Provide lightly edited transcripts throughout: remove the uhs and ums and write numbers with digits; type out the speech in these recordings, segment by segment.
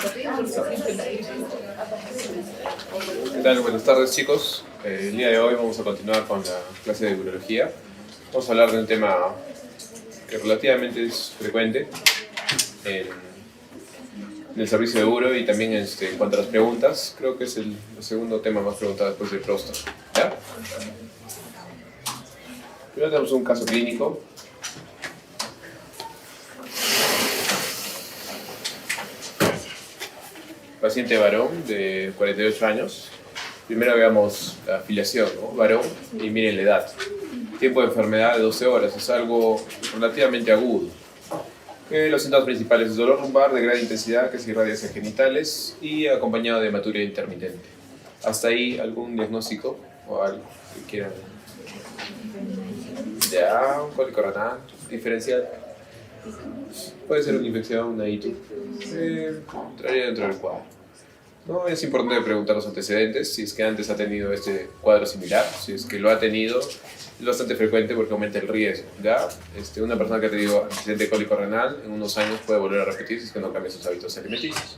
¿Qué tal? Buenas tardes, chicos. El día de hoy vamos a continuar con la clase de urología. Vamos a hablar de un tema que relativamente es frecuente en el servicio de uro y también en cuanto a las preguntas. Creo que es el segundo tema más preguntado después de próstata. ¿Ya? Primero tenemos un caso clínico. Paciente varón de 48 años. Primero veamos la afiliación, ¿no? Varón, y miren la edad. Tiempo de enfermedad de 12 horas, es algo relativamente agudo. Los síntomas principales es dolor lumbar de gran intensidad que se irradia hacia genitales y acompañado de hematuria intermitente. Hasta ahí, ¿algún diagnóstico o algo que quieran? Ya, un cólico renal diferencial. Puede ser una infección, una ITU. Entraría dentro del cuadro. ¿No? Es importante preguntar los antecedentes, si es que antes ha tenido este cuadro similar, si es que lo ha tenido, es bastante frecuente porque aumenta el riesgo. ¿Ya? Una persona que ha tenido antecedente cólico renal en unos años puede volver a repetir si es que no cambia sus hábitos alimenticios.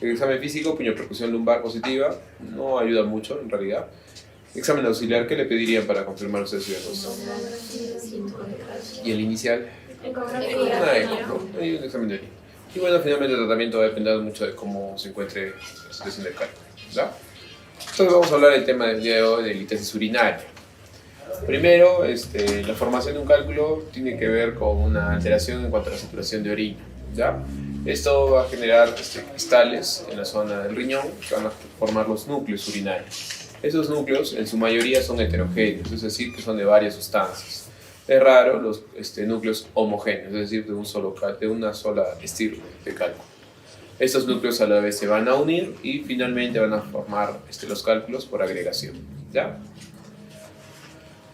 El examen físico, puñopercusión lumbar positiva, no ayuda mucho en realidad. Examen auxiliar, ¿qué le pedirían para confirmar usted su diagnóstico? ¿Y el inicial? Una eco, ¿no? Hay un examen de orina. Y bueno, finalmente el tratamiento va a depender mucho de cómo se encuentre la situación del cálculo. ¿Ya? Entonces vamos a hablar del tema del día de hoy de litesis urinaria. Primero, la formación de un cálculo tiene que ver con una alteración en cuanto a la saturación de orina. ¿Ya? Esto va a generar cristales en la zona del riñón que van a formar los núcleos urinarios. Esos núcleos en su mayoría son heterogéneos, es decir, que son de varias sustancias. Es raro los núcleos homogéneos, es decir, de una sola estilo de cálculo. Estos núcleos a la vez se van a unir y finalmente van a formar los cálculos por agregación. ¿Ya?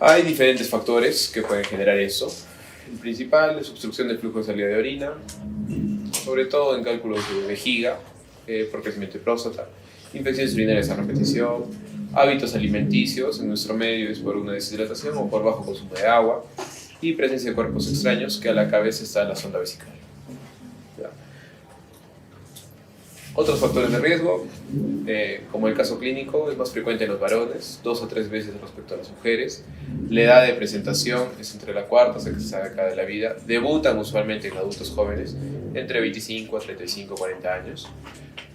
Hay diferentes factores que pueden generar eso. El principal es obstrucción del flujo de salida de orina, sobre todo en cálculos de vejiga, por crecimiento de próstata, infecciones urinarias a repetición, hábitos alimenticios en nuestro medio es por una deshidratación o por bajo consumo de agua y presencia de cuerpos extraños que a la cabeza está en la sonda vesical. ¿Ya? Otros factores de riesgo, como el caso clínico, es más frecuente en los varones, 2 o 3 veces respecto a las mujeres. La edad de presentación es entre la cuarta y sexta década de la vida. Debutan usualmente en adultos jóvenes, entre 25 a 35, 40 años.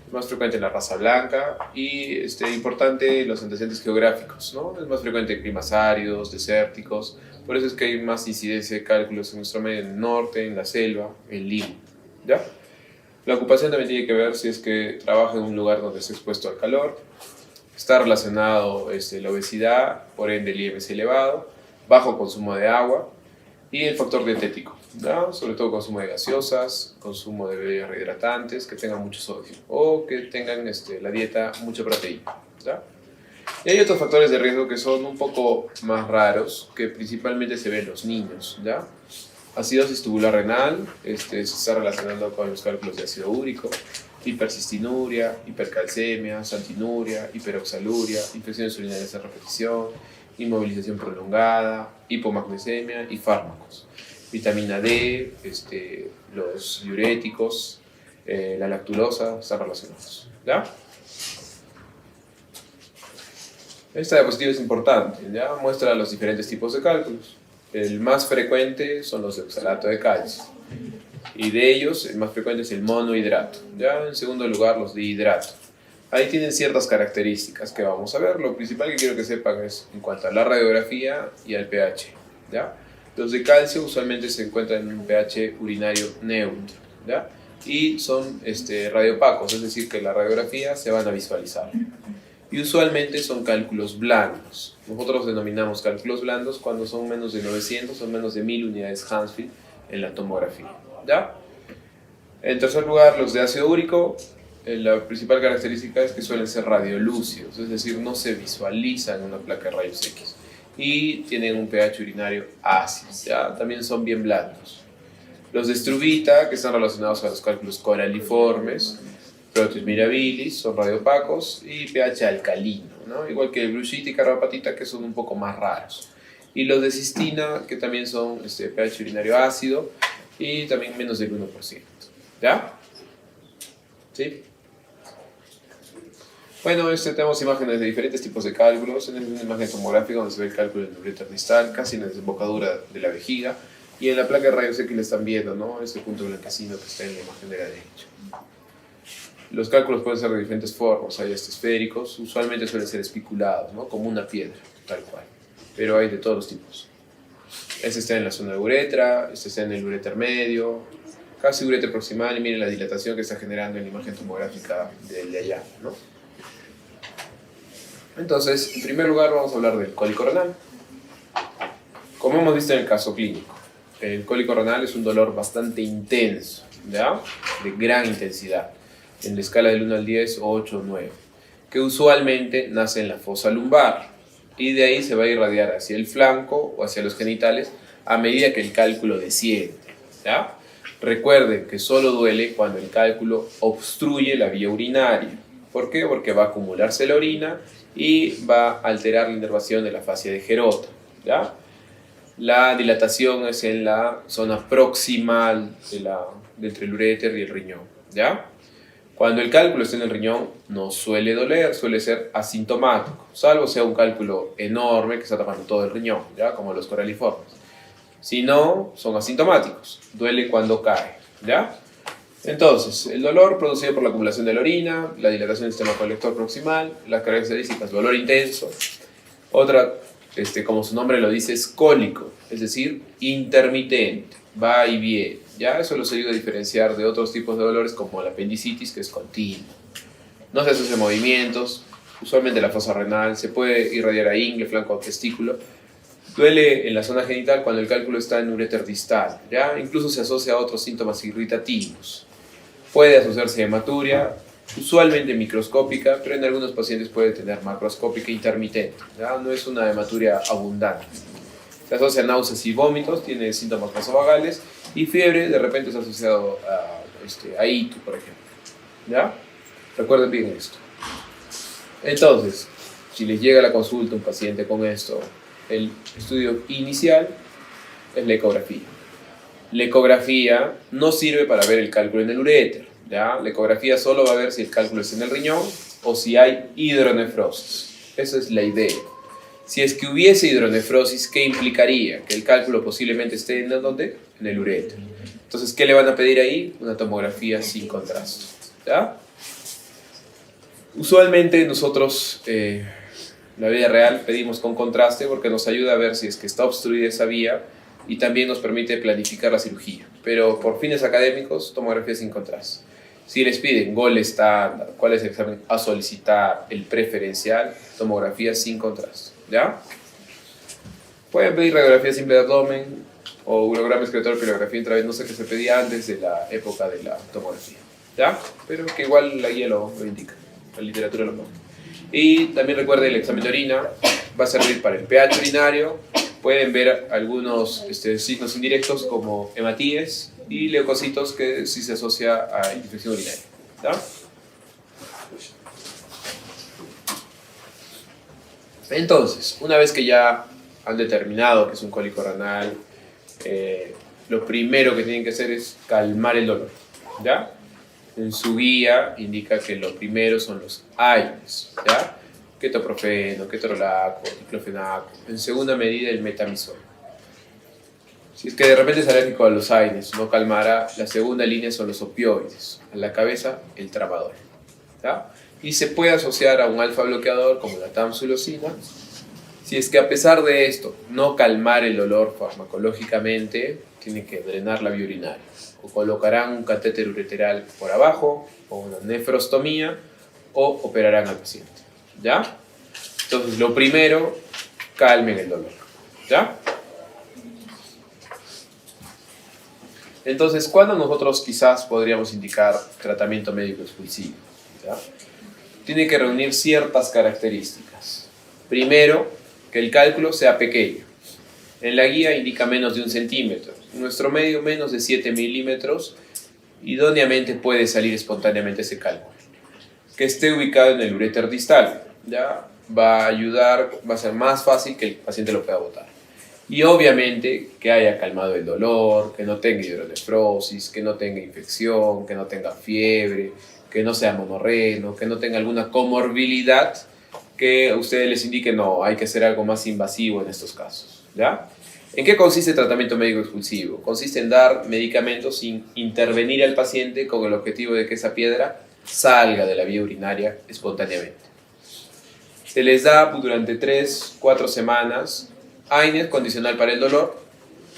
Más frecuente en la raza blanca y importante los antecedentes geográficos, ¿no? Es más frecuente en climas áridos, desérticos, por eso es que hay más incidencia de cálculos en nuestro medio, en el norte, en la selva, en Lima. ¿Ya? La ocupación también tiene que ver si es que trabaja en un lugar donde está expuesto al calor, está relacionado la obesidad, por ende el IMC elevado, bajo consumo de agua y el factor dietético. ¿Ya? Sobre todo consumo de gaseosas, consumo de bebidas rehidratantes que tengan mucho sodio o que tengan la dieta mucha proteína. ¿Ya? Y hay otros factores de riesgo que son un poco más raros, que principalmente se ven en los niños. ¿Ya? Acidosis tubular renal, se está relacionando con los cálculos de ácido úrico, hipercistinuria, hipercalcemia, santinuria, hiperoxaluria, infecciones urinarias a repetición, inmovilización prolongada, hipomagnesemia y fármacos. Vitamina D, los diuréticos, la lactulosa están relacionados. ¿Ya? Esta diapositiva es importante, ¿ya? Muestra los diferentes tipos de cálculos. El más frecuente son los de oxalato de calcio. Y de ellos, el más frecuente es el monohidrato. ¿Ya? En segundo lugar, los dihidratos. Ahí tienen ciertas características que vamos a ver. Lo principal que quiero que sepan es en cuanto a la radiografía y al pH. ¿Ya? Los de calcio usualmente se encuentran en un pH urinario neutro. ¿Ya? Y son radiopacos, es decir, que la radiografía se van a visualizar. Y usualmente son cálculos blandos. Nosotros denominamos cálculos blandos cuando son menos de 900 o menos de 1000 unidades Hounsfield en la tomografía. ¿Ya? En tercer lugar, los de ácido úrico, la principal característica es que suelen ser radiolúcidos, es decir, no se visualizan en una placa de rayos X. Y tienen un pH urinario ácido, ¿ya? También son bien blandos. Los de struvita, que están relacionados a los cálculos coraliformes, Proteus mirabilis, son radiopacos y pH alcalino, ¿no? Igual que el brucita y carbapatita, que son un poco más raros. Y los de cistina, que también son pH urinario ácido y también menos del 1%. ¿Ya? ¿Sí? Bueno, tenemos imágenes de diferentes tipos de cálculos. En una imagen tomográfica donde se ve el cálculo del ureter distal, casi en la desembocadura de la vejiga. Y en la placa de rayos X le están viendo, ¿no? Este punto blanquecino que está en la imagen de la derecha. Los cálculos pueden ser de diferentes formas. Hay esféricos, usualmente suelen ser espiculados, ¿no? Como una piedra, tal cual. Pero hay de todos los tipos. Este está en la zona de uretra, este está en el ureter medio, casi ureter proximal, y miren la dilatación que está generando en la imagen tomográfica de allá, ¿no? Entonces, en primer lugar vamos a hablar del cólico renal. Como hemos visto en el caso clínico, el cólico renal es un dolor bastante intenso, ¿ya? De gran intensidad, en la escala del 1 al 10, 8 o 9, que usualmente nace en la fosa lumbar, y de ahí se va a irradiar hacia el flanco o hacia los genitales a medida que el cálculo desciende, ¿ya? Recuerden que solo duele cuando el cálculo obstruye la vía urinaria. ¿Por qué? Porque va a acumularse la orina y va a alterar la inervación de la fascia de Gerota, ¿ya? La dilatación es en la zona proximal entre el uréter y el riñón, ¿ya? Cuando el cálculo está en el riñón no suele doler, suele ser asintomático, salvo sea un cálculo enorme que está tapando todo el riñón, ¿ya? Como los coraliformes. Si no, son asintomáticos, duele cuando cae, ¿ya? Entonces, el dolor producido por la acumulación de la orina, la dilatación del sistema colector proximal, las características, dolor intenso. Otra, como su nombre lo dice, es cólico, es decir, intermitente, va y viene. Ya eso los ayuda a diferenciar de otros tipos de dolores como la apendicitis, que es continua. No se asocia a movimientos, usualmente la fosa renal, se puede irradiar a ingle, flanco o testículo. Duele en la zona genital cuando el cálculo está en uréter distal, ¿ya? Incluso se asocia a otros síntomas irritativos. Puede asociarse a hematuria, usualmente microscópica, pero en algunos pacientes puede tener macroscópica intermitente, ¿ya? No es una hematuria abundante. Se asocia a náuseas y vómitos, tiene síntomas vasovagales, y fiebre de repente es asociado a ito, por ejemplo, ¿ya? Recuerden bien esto. Entonces, si les llega a la consulta un paciente con esto, el estudio inicial es la ecografía. La ecografía no sirve para ver el cálculo en el uréter, ¿ya? La ecografía solo va a ver si el cálculo es en el riñón o si hay hidronefrosis. Esa es la idea. Si es que hubiese hidronefrosis, ¿qué implicaría? Que el cálculo posiblemente esté en ¿dónde? En el uréter. Entonces, ¿qué le van a pedir ahí? Una tomografía sin contraste, ¿ya? Usualmente nosotros, en la vida real, pedimos con contraste porque nos ayuda a ver si es que está obstruida esa vía y también nos permite planificar la cirugía. Pero por fines académicos, tomografía sin contraste. Si les piden gol estándar, cuál es el examen a solicitar, el preferencial, tomografía sin contraste, ¿ya? Pueden pedir radiografía simple de abdomen o urograma excretor, pirografía intravenosa que se pedía antes de la época de la tomografía, ¿ya? Pero que igual la guía lo indica, la literatura lo pone. Y también recuerden, el examen de orina va a servir para el pH urinario. Pueden ver algunos signos indirectos como hematíes y leucocitos, que sí se asocia a infección urinaria, ¿tá? Entonces, una vez que ya han determinado que es un cólico renal, lo primero que tienen que hacer es calmar el dolor, ¿ya? En su guía indica que lo primero son los AINES, ¿ya? Ketoprofeno, ketorolaco, diclofenaco. En segunda medida, el metamizol. Si es que de repente es alérgico a los AINES, no calmará, la segunda línea son los opioides. A la cabeza, el tramadol, ¿ya? Y se puede asociar a un alfa bloqueador como la tamsulosina. Si es que a pesar de esto no calmar el dolor farmacológicamente, tiene que drenar la vía urinaria. O colocarán un catéter ureteral por abajo, o una nefrostomía, o operarán al paciente, ¿ya? Entonces, lo primero, calmen el dolor, ¿ya? Entonces, ¿cuándo nosotros quizás podríamos indicar tratamiento médico expulsivo? ¿Ya? Tiene que reunir ciertas características. Primero, que el cálculo sea pequeño. En la guía indica menos de 1 centímetro. En nuestro medio, menos de 7 milímetros. Idóneamente puede salir espontáneamente ese cálculo. Que esté ubicado en el uréter distal, ¿ya? Va a ayudar, va a ser más fácil que el paciente lo pueda botar. Y obviamente que haya calmado el dolor, que no tenga hidronefrosis, que no tenga infección, que no tenga fiebre, que no sea monorreno, que no tenga alguna comorbilidad que a ustedes les indique, no, hay que hacer algo más invasivo en estos casos, ¿ya? ¿En qué consiste el tratamiento médico expulsivo? Consiste en dar medicamentos sin intervenir al paciente con el objetivo de que esa piedra salga de la vía urinaria espontáneamente. Se les da durante 3-4 semanas AINES condicional para el dolor,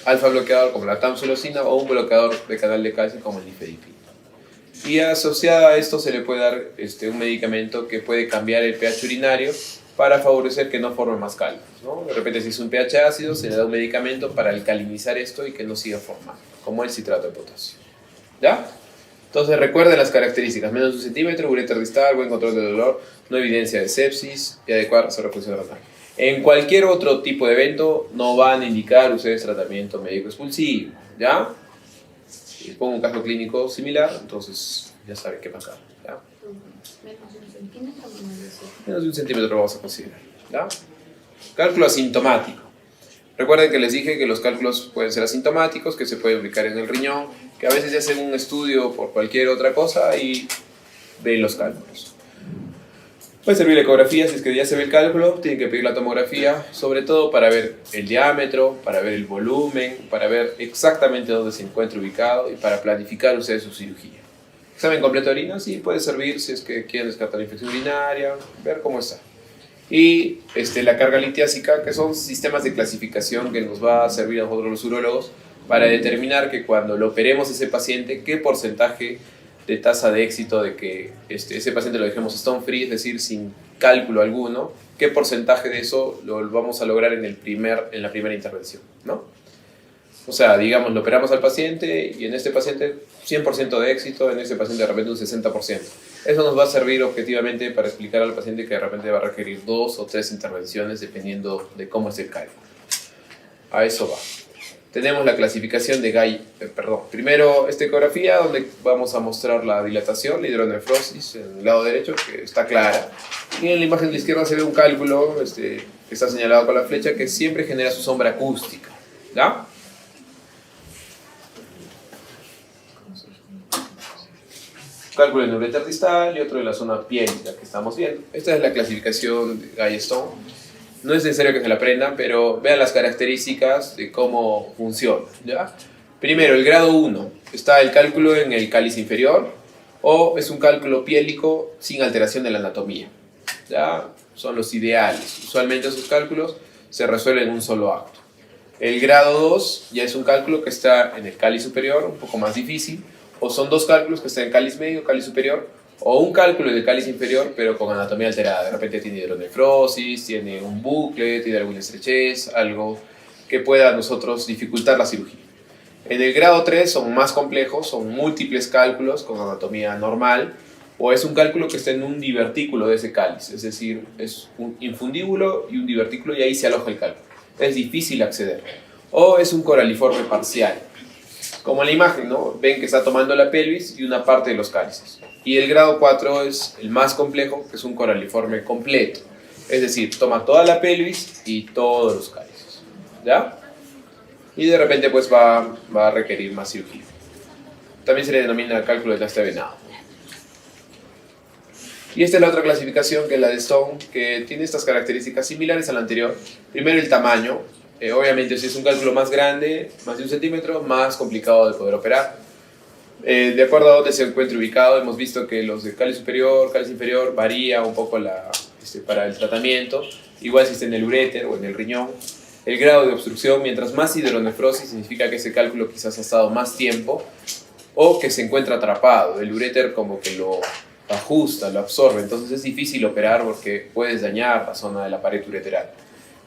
alfa bloqueador como la tamsulosina o un bloqueador de canal de calcio como el nifedipine. Y asociada a esto se le puede dar un medicamento que puede cambiar el pH urinario para favorecer que no forme más cálculos, ¿no? De repente si es un pH ácido se le da un medicamento para alcalinizar esto y que no siga formando, como el citrato de potasio. ¿Ya? Entonces recuerden las características: menos de 1 centímetro, uréter distal, buen control del dolor, no evidencia de sepsis y adecuada refunción renal. En cualquier otro tipo de evento no van a indicar ustedes tratamiento médico expulsivo, ¿ya? Si pongo un caso clínico similar, entonces ya saben qué pasa, ¿ya? Menos de 1 centímetro, Menos de 1 centímetro vamos a considerar, ¿ya? Cálculo asintomático. Recuerden que les dije que los cálculos pueden ser asintomáticos, que se pueden ubicar en el riñón, que a veces se hacen un estudio por cualquier otra cosa y ven los cálculos. Puede servir la ecografía si es que ya se ve el cálculo, tienen que pedir la tomografía, sobre todo para ver el diámetro, para ver el volumen, para ver exactamente dónde se encuentra ubicado y para planificar ustedes su cirugía. Examen completo de orina, sí, puede servir si es que quieren descartar la infección urinaria, ver cómo está. Y la carga litiásica, que son sistemas de clasificación que nos va a servir a nosotros los urólogos para determinar que cuando lo operemos a ese paciente, qué porcentaje de tasa de éxito de que ese paciente lo dejemos stone free, es decir, sin cálculo alguno, qué porcentaje de eso lo vamos a lograr en la primera intervención, ¿no? O sea, digamos, lo operamos al paciente y en este paciente 100% de éxito, en ese paciente de repente un 60%. Eso nos va a servir objetivamente para explicar al paciente que de repente va a requerir 2 o 3 intervenciones dependiendo de cómo es el cálculo. A eso va. Tenemos la clasificación de Gay, primero esta ecografía donde vamos a mostrar la dilatación, la hidronefrosis en el lado derecho, que está clara. Y en la imagen de la izquierda se ve un cálculo que está señalado con la flecha que siempre genera su sombra acústica, ¿ya? Cálculo en uréter distal y otro de la zona piélida que estamos viendo. Esta es la clasificación de Gay-Stone. No es necesario que se la aprendan, pero vean las características de cómo funciona, ¿ya? Primero, el grado 1. Está el cálculo en el cáliz inferior o es un cálculo piélico sin alteración de la anatomía, ¿ya? Son los ideales. Usualmente esos cálculos se resuelven en un solo acto. El grado 2 ya es un cálculo que está en el cáliz superior, un poco más difícil, o son 2 cálculos que están en cáliz medio, cáliz superior, o un cálculo del cáliz inferior pero con anatomía alterada. De repente tiene hidronefrosis, tiene un bucle, tiene alguna estrechez, algo que pueda a nosotros dificultar la cirugía. En el grado 3 son más complejos, son múltiples cálculos con anatomía normal, o es un cálculo que está en un divertículo de ese cáliz, es decir, es un infundíbulo y un divertículo y ahí se aloja el cálculo. Es difícil acceder. O es un coraliforme parcial. Como en la imagen, ¿no? Ven que está tomando la pelvis y una parte de los cálices. Y el grado 4 es el más complejo, que es un coraliforme completo. Es decir, toma toda la pelvis y todos los cálices, ¿ya? Y de repente pues va a requerir más cirugía. También se le denomina cálculo de traste venado. Y esta es la otra clasificación, que es la de Stone, que tiene estas características similares a la anterior. Primero, el tamaño. Obviamente, si es un cálculo más grande, más de 1 centímetro, más complicado de poder operar. De acuerdo a dónde se encuentre ubicado, hemos visto que los de cáliz superior, cáliz inferior, varía un poco para el tratamiento. Igual si está en el uréter o en el riñón. El grado de obstrucción, mientras más hidronefrosis, significa que ese cálculo quizás ha estado más tiempo o que se encuentra atrapado. El uréter como que lo ajusta, lo absorbe, entonces es difícil operar porque puedes dañar la zona de la pared ureteral.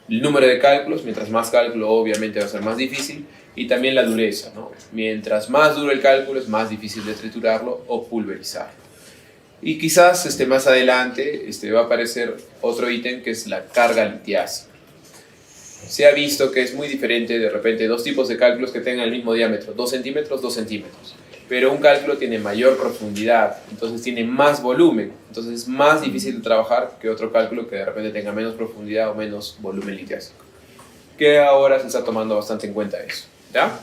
El número de cálculos, mientras más cálculo obviamente va a ser más difícil, y también la dureza, ¿no? Mientras más duro el cálculo es más difícil de triturarlo o pulverizarlo. Y quizás más adelante va a aparecer otro ítem que es la carga litiásica. Se ha visto que es muy diferente de repente 2 tipos de cálculos que tengan el mismo diámetro, 2 centímetros, 2 centímetros. Pero un cálculo tiene mayor profundidad, entonces tiene más volumen, entonces es más difícil de trabajar que otro cálculo que de repente tenga menos profundidad o menos volumen litiásico. Que ahora se está tomando bastante en cuenta eso, ¿ya?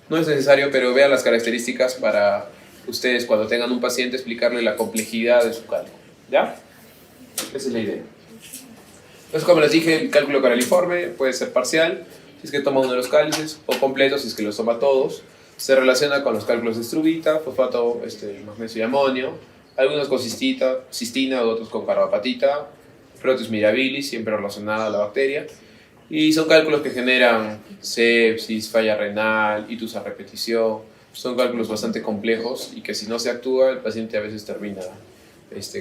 No es necesario, pero vean las características para ustedes cuando tengan un paciente explicarle la complejidad de su cálculo, ¿ya? Esa es la idea. Entonces, como les dije, el cálculo canaliforme puede ser parcial, si es que toma uno de los cálices, o completo, si es que los toma todos. Se relaciona con los cálculos de estrubita, fosfato, magnesio y amonio, algunos con cistina, otros con carbapatita, Proteus mirabilis, siempre relacionada a la bacteria. Y son cálculos que generan sepsis, falla renal, itus a repetición. Son cálculos bastante complejos y que si no se actúa, el paciente a veces termina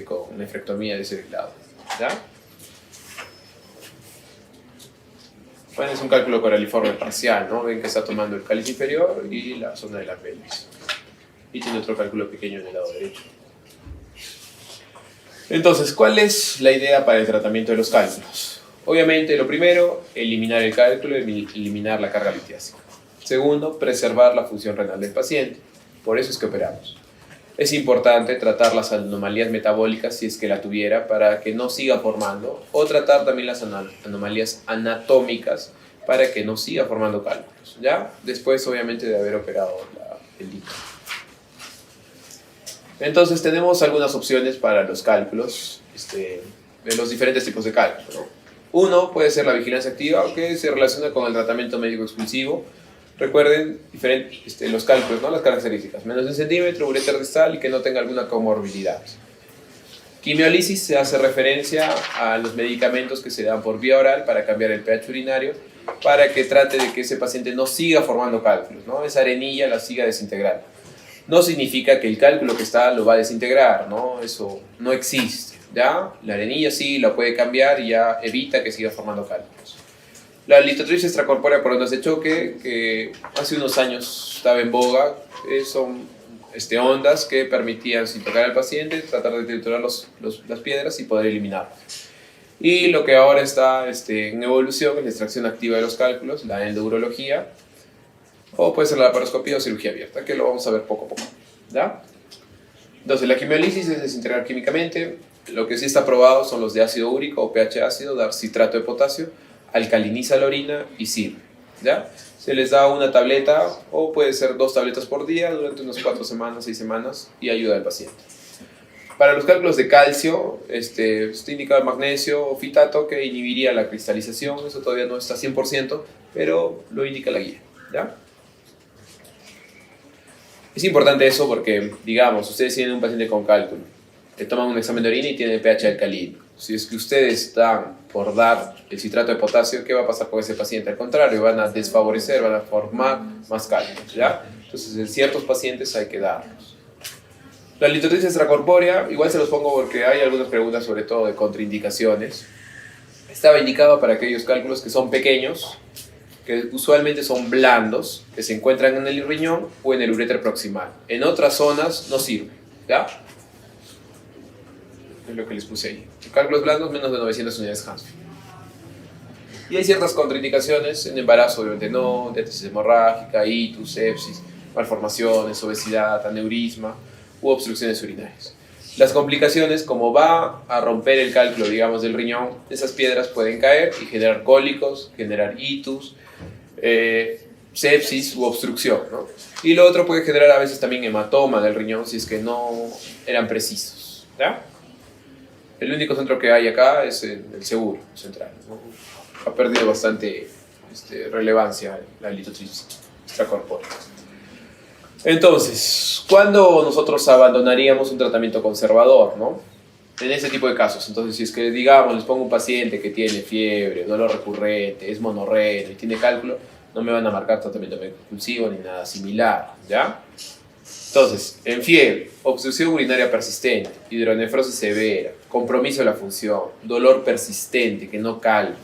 con nefrectomía de ese lado, ¿ya? Bueno, es un cálculo coraliforme parcial, ¿no? Ven que está tomando el cáliz inferior y la zona de la pelvis. Y tiene otro cálculo pequeño en el lado derecho. Entonces, ¿cuál es la idea para el tratamiento de los cálculos? Obviamente, lo primero, eliminar el cálculo, eliminar la carga litiásica. Segundo, preservar la función renal del paciente. Por eso es que operamos. Es importante tratar las anomalías metabólicas si es que la tuviera para que no siga formando, o tratar también las anomalías anatómicas para que no siga formando cálculos, ¿ya? Después, obviamente, de haber operado el líquido. Entonces, tenemos algunas opciones para los cálculos de los diferentes tipos de cálculo, ¿no? Uno puede ser la vigilancia activa, que se relaciona con el tratamiento médico exclusivo. Recuerden los cálculos, ¿no? Las características, menos de 1 centímetro, uréter distal y que no tenga alguna comorbilidad. Quimiólisis se hace referencia a los medicamentos que se dan por vía oral para cambiar el pH urinario, para que trate de que ese paciente no siga formando cálculos, ¿no? Esa arenilla la siga desintegrando. No significa que el cálculo que está lo va a desintegrar, ¿no? Eso no existe, ¿ya? La arenilla sí la puede cambiar y ya evita que siga formando cálculos. La litotripsia extracorpórea por ondas de choque, que hace unos años estaba en boga, son ondas que permitían, sin tocar al paciente, tratar de triturar las piedras y poder eliminarlas. Y lo que ahora está en evolución es la extracción activa de los cálculos, la endourología, o puede ser la laparoscopía o cirugía abierta, que lo vamos a ver poco a poco, ¿ya? Entonces, la quimiólisis es desintegrar químicamente. Lo que sí está probado son los de ácido úrico o pH ácido, dar citrato de potasio, alcaliniza la orina y sirve, ¿ya? Se les da una tableta o puede ser 2 tabletas por día durante unas 4 semanas, 6 semanas y ayuda al paciente. Para los cálculos de calcio, está indicado el magnesio o fitato que inhibiría la cristalización. Eso todavía no está 100%, pero lo indica la guía, ¿ya? Es importante eso porque, digamos, ustedes tienen un paciente con cálculo, le toman un examen de orina y tiene pH alcalino. Si es que ustedes están por dar el citrato de potasio, ¿qué va a pasar con ese paciente? Al contrario, van a desfavorecer, van a formar más cálculos, ¿ya? Entonces, en ciertos pacientes hay que darlos. La litotripsia extracorpórea, igual se los pongo porque hay algunas preguntas, sobre todo de contraindicaciones. Estaba indicado para aquellos cálculos que son pequeños, que usualmente son blandos, que se encuentran en el riñón o en el uréter proximal. En otras zonas no sirve, ¿ya? Es lo que les puse ahí. Cálculos blandos, menos de 900 unidades Hansfield. Y hay ciertas contraindicaciones en embarazo, obviamente no, diátesis hemorrágica, itus, sepsis, malformaciones, obesidad, aneurisma u obstrucciones urinarias. Las complicaciones, como va a romper el cálculo, digamos, del riñón, esas piedras pueden caer y generar cólicos, generar itus, sepsis u obstrucción, ¿no? Y lo otro puede generar a veces también hematoma del riñón si es que no eran precisos, ¿ya? El único centro que hay acá es el seguro central, ¿no? Ha perdido bastante relevancia la litotripsia extracorpórea. Entonces, ¿cuándo nosotros abandonaríamos un tratamiento conservador, no? En ese tipo de casos. Entonces, si es que, digamos, les pongo un paciente que tiene fiebre, dolor recurrente, es monorreno y tiene cálculo, no me van a marcar tratamiento expulsivo ni nada similar, ¿ya? Entonces, en fiebre, obstrucción urinaria persistente, hidronefrosis severa, compromiso de la función, dolor persistente que no calma,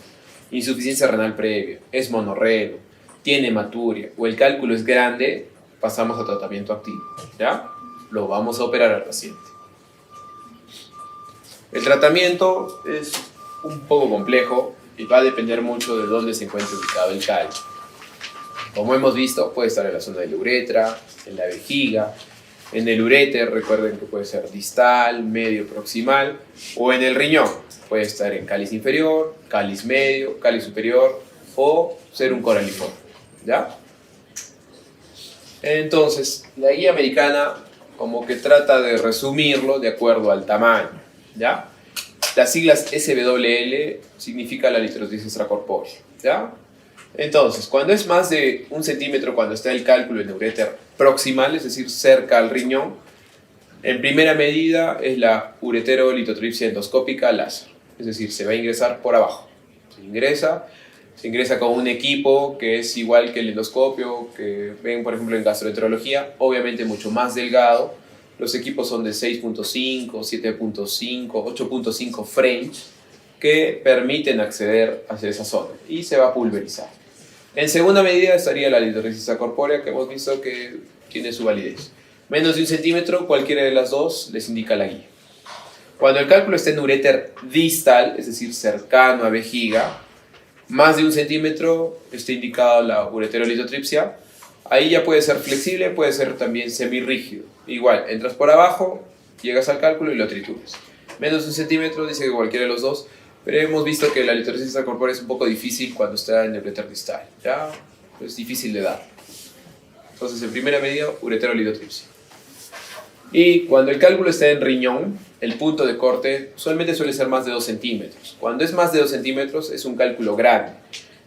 insuficiencia renal previa, es monorreno, tiene hematuria o el cálculo es grande, pasamos a tratamiento activo, ¿ya? Lo vamos a operar al paciente. El tratamiento es un poco complejo y va a depender mucho de dónde se encuentre ubicado el cálculo. Como hemos visto, puede estar en la zona de la uretra, en la vejiga, en el uréter, recuerden que puede ser distal, medio, proximal, o en el riñón. Puede estar en cáliz inferior, cáliz medio, cáliz superior, o ser un coraliforme, ¿ya? Entonces, la guía americana como que trata de resumirlo de acuerdo al tamaño, ¿ya? Las siglas SWL significa la litrosis extracorpórea, ¿ya? Entonces, cuando es más de 1 centímetro, cuando está el cálculo en uréter proximal, es decir, cerca al riñón, en primera medida es la ureterolitotripsia endoscópica láser, es decir, se va a ingresar por abajo. Se ingresa con un equipo que es igual que el endoscopio, que ven por ejemplo en gastroenterología, obviamente mucho más delgado. Los equipos son de 6.5, 7.5, 8.5 French, que permiten acceder hacia esa zona y se va a pulverizar. En segunda medida estaría la litrosis corpórea, que hemos visto que tiene su validez. Menos de 1 centímetro, cualquiera de las dos les indica la guía. Cuando el cálculo está en uréter distal, es decir, cercano a vejiga, más de 1 centímetro, está indicado la ureterolitotripsia. Ahí ya puede ser flexible, puede ser también semirrígido. Igual, entras por abajo, llegas al cálculo y lo trituras. Menos de 1 centímetro, dice que cualquiera de los dos, pero hemos visto que la litrosis corpórea es un poco difícil cuando está en el uréter distal. Ya es difícil de dar. Entonces, en primera medida, ureterolitotripsia. Y cuando el cálculo está en riñón, el punto de corte usualmente suele ser más de 2 centímetros. Cuando es más de 2 centímetros es un cálculo grande.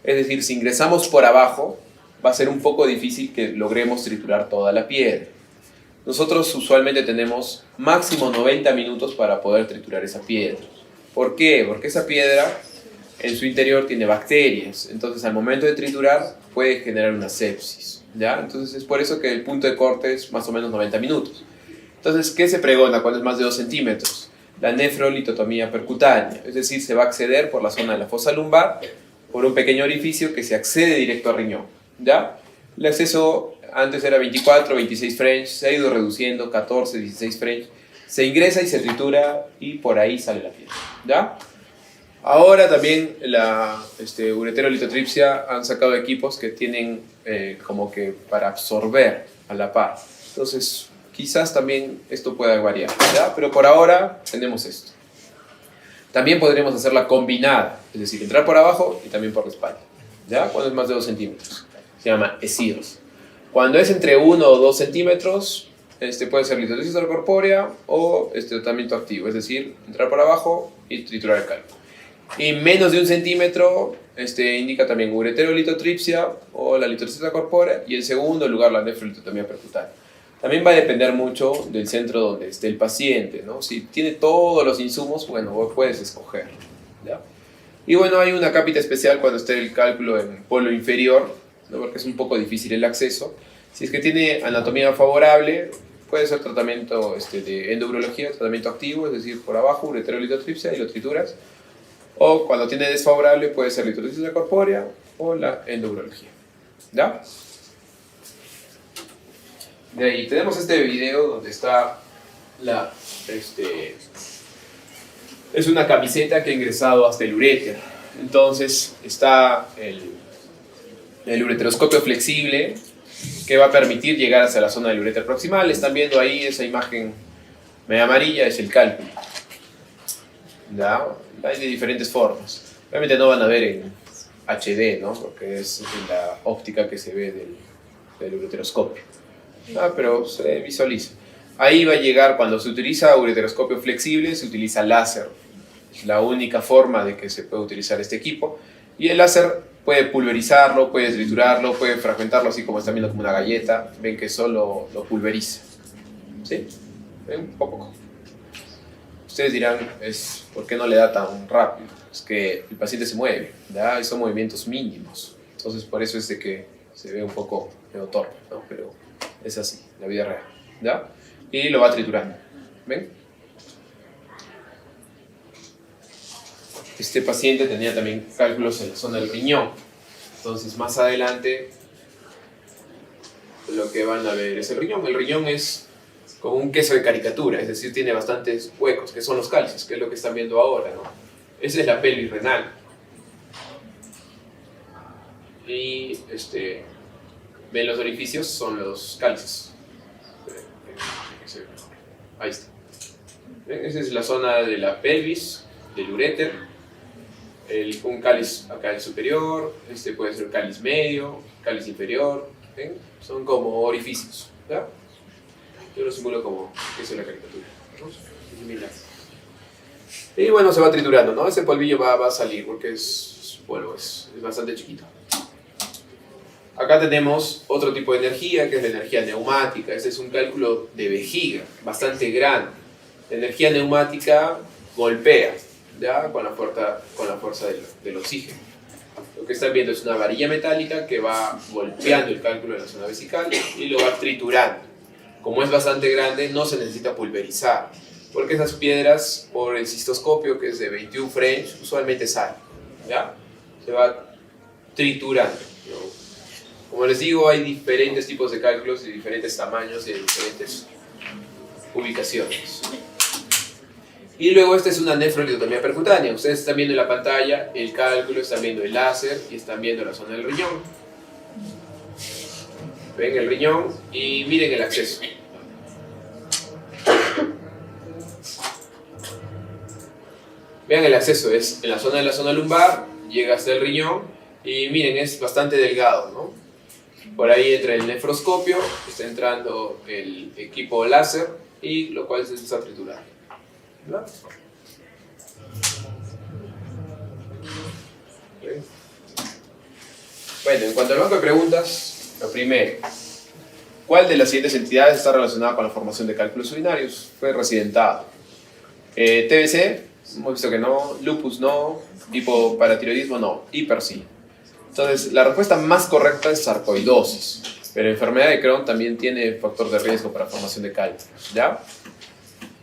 Es decir, si ingresamos por abajo, va a ser un poco difícil que logremos triturar toda la piedra. Nosotros usualmente tenemos máximo 90 minutos para poder triturar esa piedra. ¿Por qué? Porque esa piedra en su interior tiene bacterias. Entonces al momento de triturar puede generar una sepsis, ¿ya? Entonces es por eso que el punto de corte es más o menos 90 minutos. Entonces, ¿qué se pregona cuando es más de 2 centímetros? La nefrolitotomía percutánea, es decir, se va a acceder por la zona de la fosa lumbar, por un pequeño orificio que se accede directo al riñón, ¿ya? El acceso antes era 24, 26 French, se ha ido reduciendo, 14, 16 French, se ingresa y se tritura y por ahí sale la piedra, ¿ya? Ahora también la ureterolitotripsia han sacado equipos que tienen como que para absorber a la par. Entonces, quizás también esto pueda variar, ¿ya? Pero por ahora tenemos esto. También podremos hacerla combinada, es decir, entrar por abajo y también por la espalda, ¿ya? Cuando es más de 2 centímetros. Se llama ESIRS. Cuando es entre 1 o 2 centímetros, puede ser litrosis corpórea o tratamiento activo, es decir, entrar por abajo y triturar el cálculo. Y menos de 1 centímetro indica también ureterolitotripsia o la litrosis corpórea, y en segundo lugar la nefrolitotomía percutánea. También va a depender mucho del centro donde esté el paciente, ¿no? Si tiene todos los insumos, bueno, vos puedes escoger, ¿ya? Y bueno, hay una cápita especial cuando esté el cálculo en polo inferior, ¿no? Porque es un poco difícil el acceso. Si es que tiene anatomía favorable, puede ser tratamiento de endourología, tratamiento activo, es decir, por abajo, ureterolitotripsia y lo trituras. O cuando tiene desfavorable, puede ser litrosis corpórea o la endourología, ¿ya? De ahí tenemos este video donde está es una camiseta que ha ingresado hasta el uréter. Entonces está el ureteroscopio flexible que va a permitir llegar hacia la zona del uréter proximal. Están viendo ahí esa imagen media amarilla, es el cálculo, ¿ya? Hay de diferentes formas. Obviamente no van a ver en HD, ¿no? Porque es la óptica que se ve del ureteroscopio. Pero se visualiza. Ahí va a llegar, cuando se utiliza ureteroscopio flexible, se utiliza láser. Es la única forma de que se puede utilizar este equipo. Y el láser puede pulverizarlo, puede triturarlo, puede fragmentarlo así como están viendo como una galleta. Ven que solo lo pulveriza. ¿Sí? Ven poco a poco. Ustedes dirán, ¿por qué no le da tan rápido? Es que el paciente se mueve, ¿ya? Y son movimientos mínimos. Entonces por eso es de que se ve un poco medio torpe, ¿no? Pero es así, la vida real, ¿ya? Y lo va triturando, ¿ven? Este paciente tenía también cálculos en la zona del riñón. Entonces más adelante lo que van a ver es el riñón. El riñón es como un queso de caricatura, es decir, tiene bastantes huecos, que son los cálculos, que es lo que están viendo ahora, ¿no? Esa es la pelvis renal. Y ven los orificios, son los cálculos. Ahí está. ¿Ven? Esa es la zona de la pelvis, del uréter. Un cáliz acá el superior, puede ser cáliz medio, cáliz inferior. ¿Ven? Son como orificios, ¿ya? Yo lo simulo como que es la caricatura, ¿no? Similar. Y bueno, se va triturando, ¿no? Ese polvillo va a salir porque es bastante chiquito. Acá tenemos otro tipo de energía, que es la energía neumática. Este es un cálculo de vejiga, bastante grande. La energía neumática golpea, ¿ya? Con la fuerza del oxígeno. Lo que están viendo es una varilla metálica que va golpeando el cálculo en la zona vesical y lo va triturando. Como es bastante grande, no se necesita pulverizar, porque esas piedras, por el cistoscopio, que es de 21 French, usualmente salen, ¿ya? Se va triturando, ¿no? Como les digo, hay diferentes tipos de cálculos de diferentes tamaños y de diferentes ubicaciones. Y luego esta es una nefrolitotomía percutánea. Ustedes están viendo en la pantalla el cálculo, están viendo el láser y están viendo la zona del riñón. Ven el riñón y miren el acceso. Vean el acceso, es en la zona lumbar, llega hasta el riñón y miren, es bastante delgado, ¿no? Por ahí entra el nefroscopio, está entrando el equipo láser y lo cual se está triturando, ¿verdad? Bueno, en cuanto al banco de preguntas, lo primero, ¿cuál de las siguientes entidades está relacionada con la formación de cálculos urinarios? Fue residentado. TBC, hemos visto que no, lupus no, hipoparatiroidismo no, hiper sí. Entonces, la respuesta más correcta es sarcoidosis, pero enfermedad de Crohn también tiene factor de riesgo para formación de cálculos, ¿ya?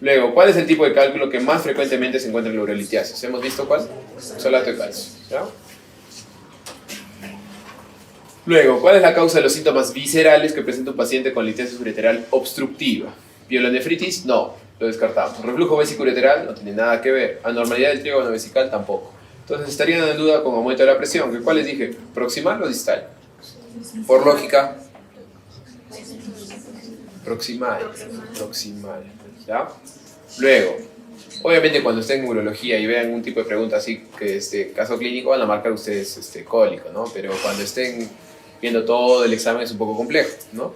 Luego, ¿cuál es el tipo de cálculo que más frecuentemente se encuentra en la urolitiasis? ¿Hemos visto cuál? Oxalato de calcio, ¿ya? Luego, ¿cuál es la causa de los síntomas viscerales que presenta un paciente con litiasis ureteral obstructiva? ¿Pielonefritis? No, lo descartamos. ¿Reflujo vésico-ureteral? No tiene nada que ver. ¿Anormalidad del trígono vesical? Tampoco. Entonces estarían en duda con aumento de la presión. ¿Cuál les dije? ¿Proximal o distal? Por lógica, proximal. ¿Ya? Luego, obviamente cuando estén en urología y vean un tipo de pregunta así, que caso clínico, van a marcar ustedes cólico, ¿no? Pero cuando estén viendo todo el examen es un poco complejo, ¿no?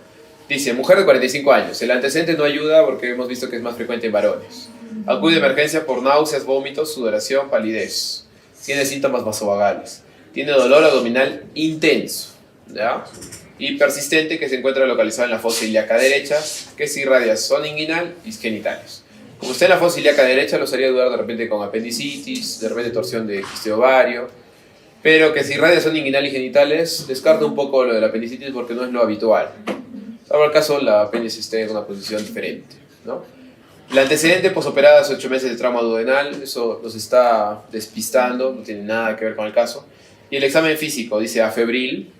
Dice, mujer de 45 años. El antecedente no ayuda porque hemos visto que es más frecuente en varones. Acude de emergencia por náuseas, vómitos, sudoración, palidez. Tiene síntomas vasovagales. Tiene dolor abdominal intenso, ¿ya? Y persistente, que se encuentra localizado en la fosa ilíaca derecha, que es irradiación inguinal y genitales. Como está en la fosa ilíaca derecha, los haría dudar de repente con apendicitis, de repente torsión de quiste ovario, pero que si irradiación inguinal y genitales, descarta un poco lo de la apendicitis porque no es lo habitual. Salvo el caso, la apéndice esté en una posición diferente, ¿no? El antecedente posoperada es 8 meses de trauma duodenal, eso nos está despistando, no tiene nada que ver con el caso. Y el examen físico dice afebril,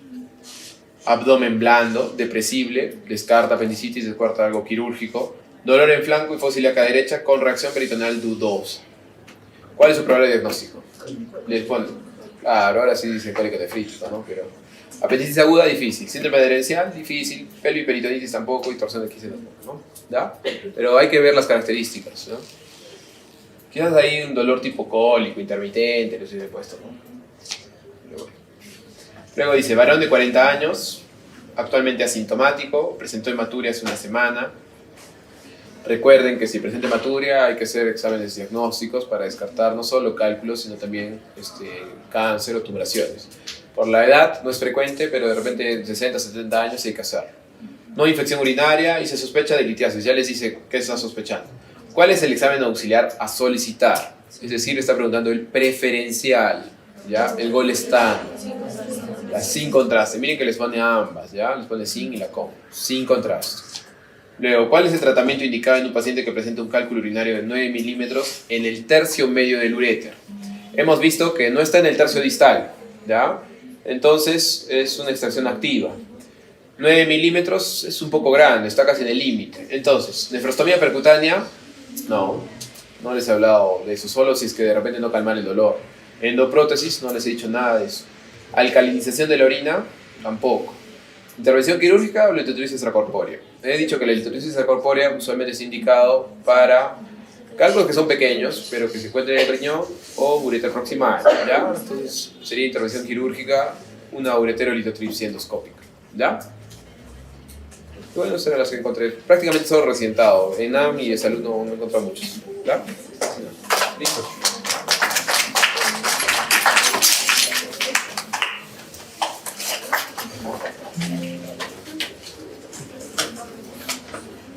abdomen blando, depresible, descarta apendicitis, descarta algo quirúrgico, dolor en flanco y fosa ilíaca derecha con reacción peritoneal dudosa. ¿Cuál es su probable diagnóstico? Les pone, claro, ahora sí dice cólica nefrítica, ¿no? Pero apendicitis aguda, difícil. Síndrome adherencial, difícil. Pelviperitonitis tampoco y torsión de quiste tampoco, ¿no? ¿Ya? Pero hay que ver las características, ¿no? Quizás hay un dolor tipo cólico, intermitente, no sé si he puesto, ¿no? Pero bueno. Luego dice, varón de 40 años, actualmente asintomático, presentó hematuria hace una semana. Recuerden que si presenta hematuria hay que hacer exámenes diagnósticos para descartar no solo cálculos, sino también cáncer o tumoraciones. Por la edad no es frecuente, pero de repente en 60, 70 años hay que hacerlo. No infección urinaria y se sospecha de litiasis. Ya les dice qué está sospechando. ¿Cuál es el examen auxiliar a solicitar? Es decir, está preguntando el preferencial, ¿ya? El gol estándar, la sin contraste. Miren que les pone ambas, ¿ya? Les pone sin y la con, sin contraste. Luego, ¿cuál es el tratamiento indicado en un paciente que presenta un cálculo urinario de 9 milímetros en el tercio medio del uréter? Hemos visto que no está en el tercio distal, ¿ya? Entonces es una extracción activa. 9 milímetros es un poco grande, está casi en el límite. Entonces, nefrostomía percutánea, no les he hablado de eso, solo si es que de repente no calmar el dolor. Endoprótesis, no les he dicho nada de eso. Alcalinización de la orina, tampoco. Intervención quirúrgica o litotripsis extracorpórea. He dicho que la litotripsis extracorpórea usualmente es indicado para cálculos que son pequeños, pero que se encuentran en el riñón o ureter proximal, ¿ya? Entonces sería intervención quirúrgica, una ureterolitotripsia endoscópica, ¿ya? Y bueno, esas eran las que encontré. Prácticamente solo recientado. En AM y de salud no he encontrado muchos. ¿Claro? Listo.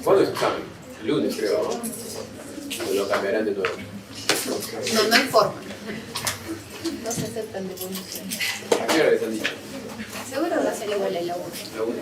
¿Cuándo es examen? El lunes, creo, ¿no? O lo cambiarán de nuevo. No, no hay forma. No se aceptan devoluciones. ¿A qué hora les han dicho? Seguro va a ser igual a la 1. La 1.